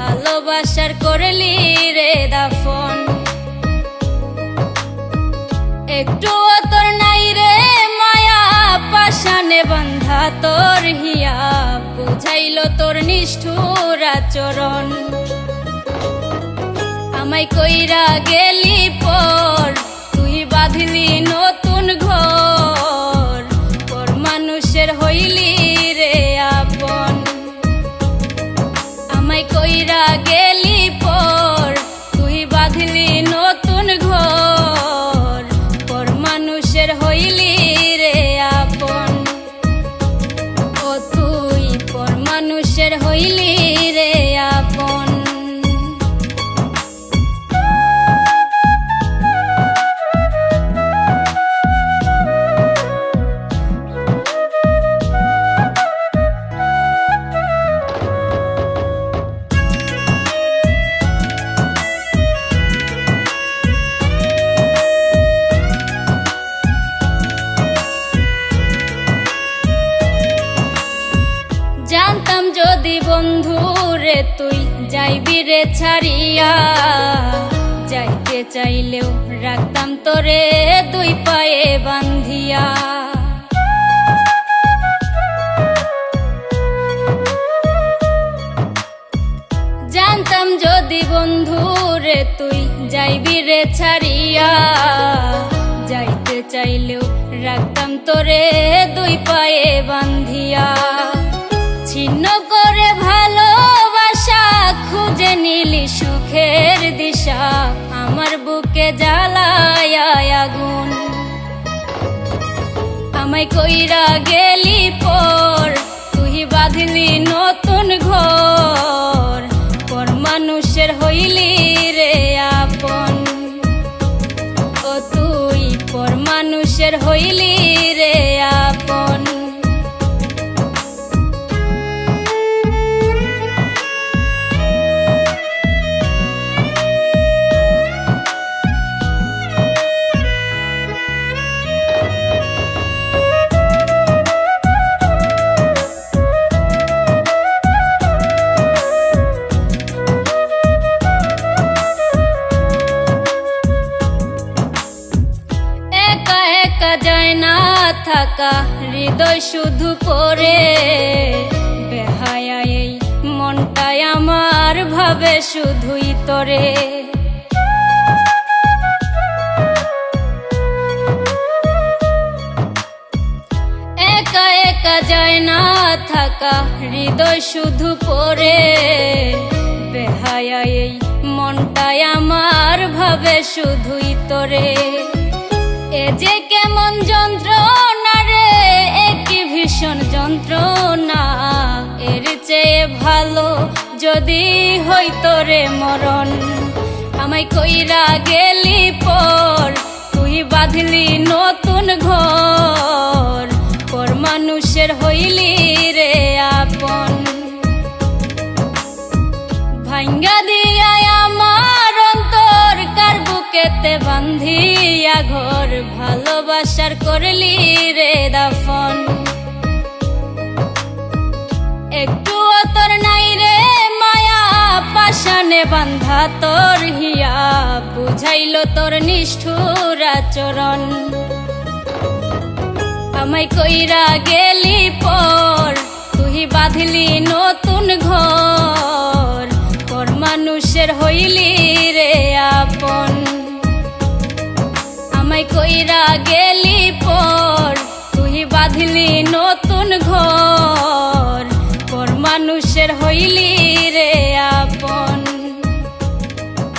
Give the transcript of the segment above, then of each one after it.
ভালোবাসার করলি রে দাফন। একটুও তোর নাই রে মায়া, পাশানে বান্ধা তোর হিয়া, বুঝাইলো তোর নিষ্ঠুর আচরণ। আমায় কইরা গেলি পর, তুই বাঁধলি নতুন ঘর, পর মানুষের হইলি রে আপন। আমায় কইরা গেলি পর, তুই বাঁধলি নতুন ঘর, পর মানুষের হইলি রে আপন। ও তুই পর মানুষের হইলি রে আপন। জানতাম যদি বন্ধু রে তুই যাইবি রে ছাড়িয়া, যাইতে চাইলেও রাখতাম তোরে দুই পায়ে বান্ধিয়া। জানতাম যদি বন্ধু রে তুই যাইবি রে ছাড়িয়া, যাইতে চাইলেও রাখতাম তোরে দুই পায়ে বান্ধিয়া। ছিন্ন করে ভালোবাসা খুঁজে নিলি সুখের দিশা, আমার বুকে জ্বালায় আগুন। আমায় কইরা গেলি পর, তুই বাঁধলি নতুন ঘর, পর মানুষের হইলি রে আপন। ও তুই পর মানুষের হইলি রে আপন। যায় না থাকা হৃদয় শুধু পড়ে, বেহায়া এই মনটাই আমার ভাবে শুধুই তোরে। একা একা যায় না থাকা হৃদয় শুধু পড়ে, বেহায়া এই মনটাই আমার ভাবে শুধুই তোরে। এ যে কেমন যন্ত্রণা রে, একই ভীষণ যন্ত্রণা, এর চেয়ে ভালো যদি হইতো রে মরণ। আমায় কইরা গেলি পর, তুই বাঁধলি নতুন ঘর, পর মানুষের হইলি রে আপন। ভাঙ্গা দিয়া আমার অন্তর কার বুকেতে বান্ধিয়া ঘর, ভালোবাসার করলি রে দাফন। একটুও তোর নাই রে মায়া, পাশানে বান্ধা তোর হিয়া, বুঝাইলো তোর নিষ্ঠুর আচরণ। আমায় কইরা গেলি পর, তুই বাঁধলি নতুন ঘর, পর মানুষের হইলি রে আপন। আমায় কইরা গেলি পর, তুই বাঁধলি নতুন ঘর, পর মানুষের হইলি রে আপন।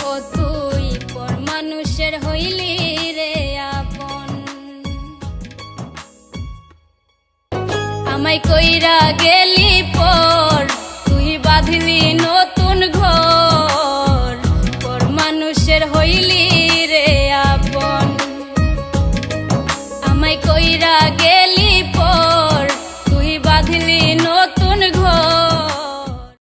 ও তুই পর মানুষের হইলি রে আপন। আমায় কইরা গেলি পর, তুই বাঁধলি নতুন ঘর, পর মানুষের হইলি রে আপন। আমায় কইরা গেলি